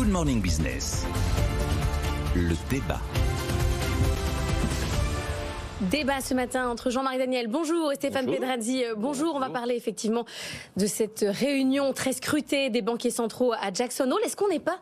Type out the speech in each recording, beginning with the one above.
Good Morning Business. Le débat. Débat ce matin entre Jean-Marie Daniel, bonjour, et Stéphane Pedrazzi, bonjour. On va parler effectivement de cette réunion très scrutée des banquiers centraux à Jackson Hole. Est-ce qu'on n'est pas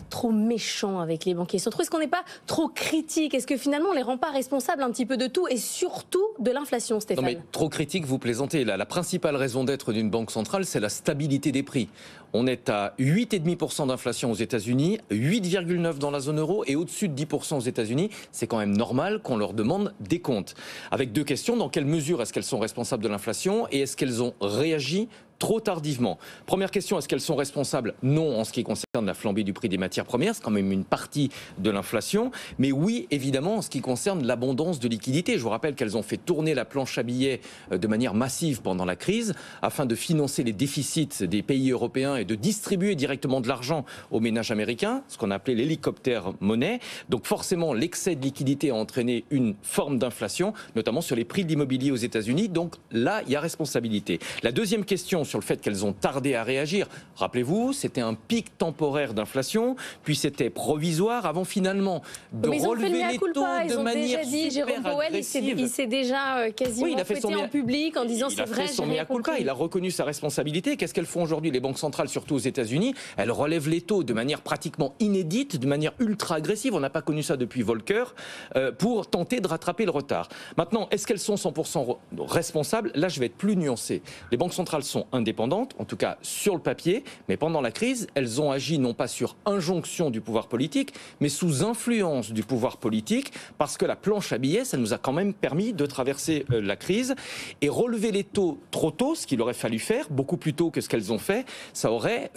trop méchant avec les banquiers centraux? Est-ce qu'on n'est pas trop critique? Est-ce que finalement on les rend pas responsables un petit peu de tout et surtout de l'inflation, Stéphane? Non mais trop critique, vous plaisantez. La principale raison d'être d'une banque centrale, c'est la stabilité des prix. On est à 8,5% d'inflation aux États-Unis, 8,9% dans la zone euro et au-dessus de 10% aux États-Unis. C'est quand même normal qu'on leur demande des comptes. Avec deux questions, dans quelle mesure est-ce qu'elles sont responsables de l'inflation et est-ce qu'elles ont réagi trop tardivement? Première question, est-ce qu'elles sont responsables? Non, en ce qui concerne la flambée du prix des matières premières, c'est quand même une partie de l'inflation. Mais oui, évidemment, en ce qui concerne l'abondance de liquidités. Je vous rappelle qu'elles ont fait tourner la planche à billets de manière massive pendant la crise, afin de financer les déficits des pays européens et de distribuer directement de l'argent aux ménages américains, ce qu'on appelait l'hélicoptère monnaie. Donc forcément, l'excès de liquidité a entraîné une forme d'inflation, notamment sur les prix de l'immobilier aux États-Unis. Donc là, il y a responsabilité. La deuxième question sur le fait qu'elles ont tardé à réagir. Rappelez-vous, c'était un pic temporaire d'inflation, puis c'était provisoire avant finalement de relever les taux de manière super agressive. Il s'est déjà quasiment fouetté en public en disant c'est vrai, j'ai rien compris. Il a reconnu sa responsabilité. Qu'est-ce qu'elles font aujourd'hui, les banques centrales, surtout aux États-Unis? Elles relèvent les taux de manière pratiquement inédite, de manière ultra agressive. On n'a pas connu ça depuis Volcker, pour tenter de rattraper le retard. Maintenant, est-ce qu'elles sont 100% responsables? Là, je vais être plus nuancé. Les banques centrales sont indépendantes, en tout cas sur le papier, mais pendant la crise, elles ont agi non pas sur injonction du pouvoir politique, mais sous influence du pouvoir politique, parce que la planche à billets, ça nous a quand même permis de traverser la crise. Et relever les taux trop tôt, ce qu'il aurait fallu faire, beaucoup plus tôt que ce qu'elles ont fait, ça aurait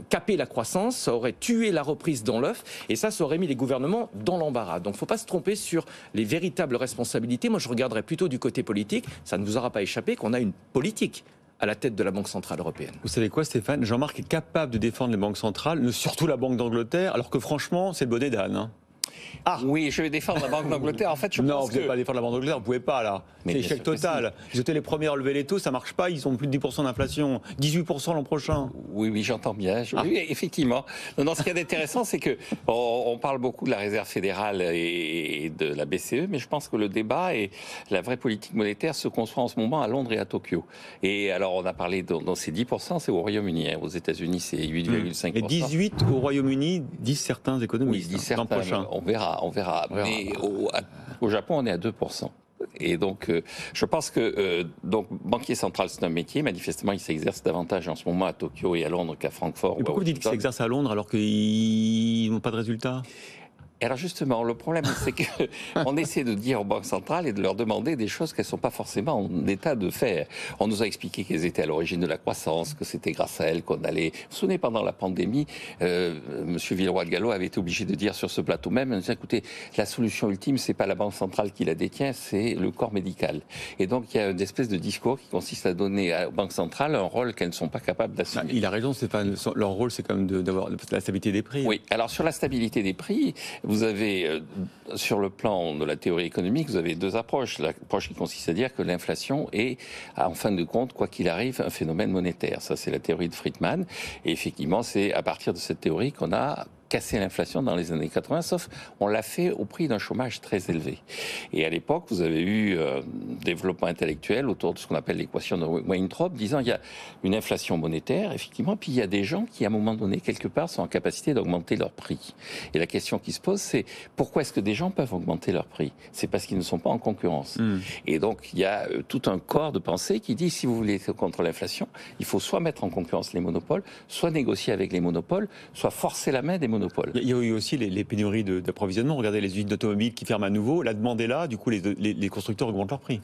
capé la croissance, ça aurait tué la reprise dans l'œuf, et ça aurait mis les gouvernements dans l'embarras. Donc il ne faut pas se tromper sur les véritables responsabilités. Moi, je regarderais plutôt du côté politique. Ça ne vous aura pas échappé qu'on a une politique à la tête de la Banque Centrale Européenne. Vous savez quoi, Stéphane? Jean-Marc est capable de défendre les banques centrales, surtout la Banque d'Angleterre, alors que franchement, c'est le bonnet d'âne. Hein. Ah oui, je vais défendre la Banque d'Angleterre. En fait, je non, pense vous ne pouvez pas défendre la Banque d'Angleterre, vous ne pouvez pas là. C'est échec total. Ils étaient les premiers à relever les taux, ça ne marche pas, ils ont plus de 10% d'inflation, 18% l'an prochain. Oui, j'entends bien. Oui, effectivement. Non, ce qui est intéressant, c'est que on parle beaucoup de la Réserve fédérale et de la BCE, mais je pense que le débat et la vraie politique monétaire se construit en ce moment à Londres et à Tokyo. Et alors, on a parlé dans ces 10%, c'est au Royaume-Uni. Aux États-Unis, c'est 8,5%. Et 18 au Royaume-Uni, disent certains économistes. Oui, disent certains. L'an prochain. On verra. Mais au Japon, on est à 2%. Et donc, je pense que banquier central, c'est un métier. Manifestement, il s'exerce davantage en ce moment à Tokyo et à Londres qu'à Francfort. Et pourquoi vous dites qu'il s'exerce à Londres alors qu'ils n'ont pas de résultats? Alors justement, le problème, c'est qu'on essaie de dire aux banques centrales et de leur demander des choses qu'elles ne sont pas forcément en état de faire. On nous a expliqué qu'elles étaient à l'origine de la croissance, que c'était grâce à elles qu'on allait... Vous vous souvenez, pendant la pandémie, M. Villeroy de Galhau avait été obligé de dire sur ce plateau même, écoutez, la solution ultime, c'est pas la banque centrale qui la détient, c'est le corps médical. Et donc, il y a une espèce de discours qui consiste à donner aux banques centrales un rôle qu'elles ne sont pas capables d'assumer. Il a raison, Stéphane. Leur rôle, c'est quand même d'avoir la stabilité des prix. Oui, alors sur la stabilité des prix... Vous avez, sur le plan de la théorie économique, vous avez deux approches. L'approche qui consiste à dire que l'inflation est, en fin de compte, quoi qu'il arrive, un phénomène monétaire. Ça, c'est la théorie de Friedman. Et effectivement, c'est à partir de cette théorie qu'on a cassé l'inflation dans les années 80, sauf on l'a fait au prix d'un chômage très élevé. Et à l'époque, vous avez eu développement intellectuel autour de ce qu'on appelle l'équation de Weintraub, disant il y a une inflation monétaire, effectivement, puis il y a des gens qui, à un moment donné, quelque part, sont en capacité d'augmenter leur prix. Et la question qui se pose, c'est pourquoi est-ce que des gens peuvent augmenter leur prix? C'est parce qu'ils ne sont pas en concurrence. Et donc, il y a tout un corps de pensée qui dit, si vous voulez être contre l'inflation, il faut soit mettre en concurrence les monopoles, soit négocier avec les monopoles, soit forcer la main des monopoles. Il y a eu aussi les pénuries d'approvisionnement. Regardez les usines d'automobiles qui ferment à nouveau. La demande est là, du coup les constructeurs augmentent leur prix.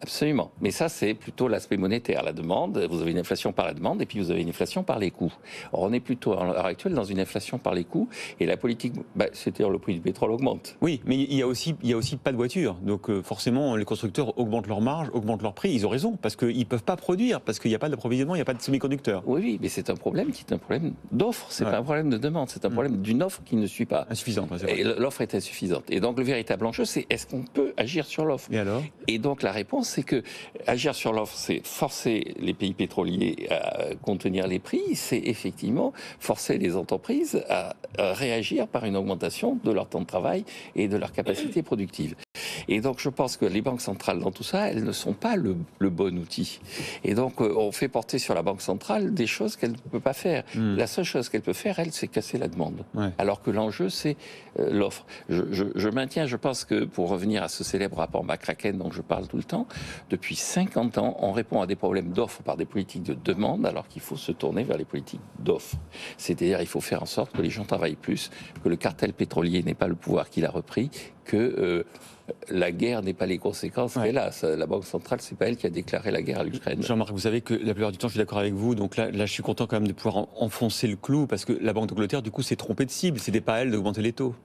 Absolument. Mais ça, c'est plutôt l'aspect monétaire. La demande, vous avez une inflation par la demande et puis vous avez une inflation par les coûts. Or, on est plutôt, à l'heure actuelle, dans une inflation par les coûts et la politique, c'est-à-dire le prix du pétrole augmente. Oui, mais il y a aussi pas de voitures. Donc, forcément, les constructeurs augmentent leurs marges, augmentent leurs prix. Ils ont raison, parce qu'ils ne peuvent pas produire, parce qu'il n'y a pas d'approvisionnement, il n'y a pas de semi-conducteurs. Oui, mais c'est un problème qui est un problème d'offre. C'est pas un problème de demande, c'est un problème d'une offre qui ne suit pas. Insuffisante. Et l'offre est insuffisante. Et donc le véritable enjeu, c'est est-ce qu'on peut agir sur l'offre? Et alors? Et donc la réponse, c'est que agir sur l'offre, c'est forcer les pays pétroliers à contenir les prix, c'est effectivement forcer les entreprises à réagir par une augmentation de leur temps de travail et de leur capacité productive. Et donc je pense que les banques centrales dans tout ça, elles ne sont pas le bon outil. Et donc on fait porter sur la banque centrale des choses qu'elle ne peut pas faire. La seule chose qu'elle peut faire, elle, c'est casser la demande. Ouais. Alors que l'enjeu, c'est l'offre. Je maintiens, je pense que pour revenir à ce célèbre rapport McCracken dont je parle tout le temps, depuis 50 ans, on répond à des problèmes d'offre par des politiques de demande, alors qu'il faut se tourner vers les politiques d'offre. C'est-à-dire il faut faire en sorte que les gens travaillent plus, que le cartel pétrolier n'ait pas le pouvoir qu'il a repris, que la guerre n'ait pas les conséquences qu'elle a. La Banque centrale, c'est pas elle qui a déclaré la guerre à l'Ukraine. Jean-Marc, vous savez que la plupart du temps, je suis d'accord avec vous. Donc là, je suis content quand même de pouvoir enfoncer le clou, parce que la Banque d'Angleterre, du coup, s'est trompée de cible. C'était pas à elle d'augmenter les taux.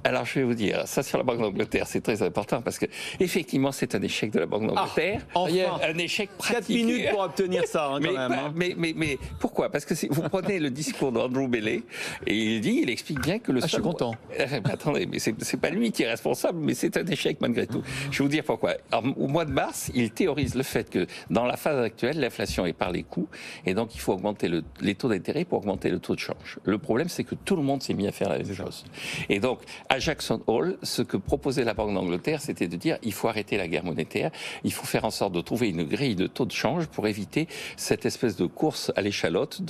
Alors je vais vous dire, ça sur la Banque d'Angleterre, c'est très important parce que effectivement c'est un échec de la Banque d'Angleterre, enfin, un échec pratique. 4 minutes pour obtenir ça, quand même. Mais pourquoi? Parce que vous prenez le discours d'Andrew Bailey et il explique bien que le. Je suis content. Attendez, mais c'est pas lui qui est responsable, mais c'est un échec malgré tout. Je vais vous dire pourquoi. Alors, au mois de mars, il théorise le fait que dans la phase actuelle, l'inflation est par les coûts et donc il faut augmenter les taux d'intérêt pour augmenter le taux de change. Le problème, c'est que tout le monde s'est mis à faire la même chose. Et donc à Jackson Hole, ce que proposait la Banque d'Angleterre, c'était de dire il faut arrêter la guerre monétaire, il faut faire en sorte de trouver une grille de taux de change pour éviter cette espèce de course à l'échalote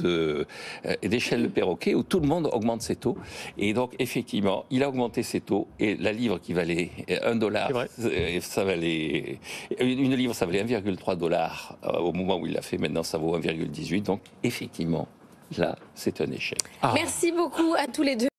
d'échelle de perroquet où tout le monde augmente ses taux. Et donc, effectivement, il a augmenté ses taux et la livre qui valait $1, ça valait, une livre, ça valait 1,3 $ au moment où il l'a fait. Maintenant, ça vaut 1,18. Donc, effectivement, là, c'est un échec. Merci beaucoup à tous les deux.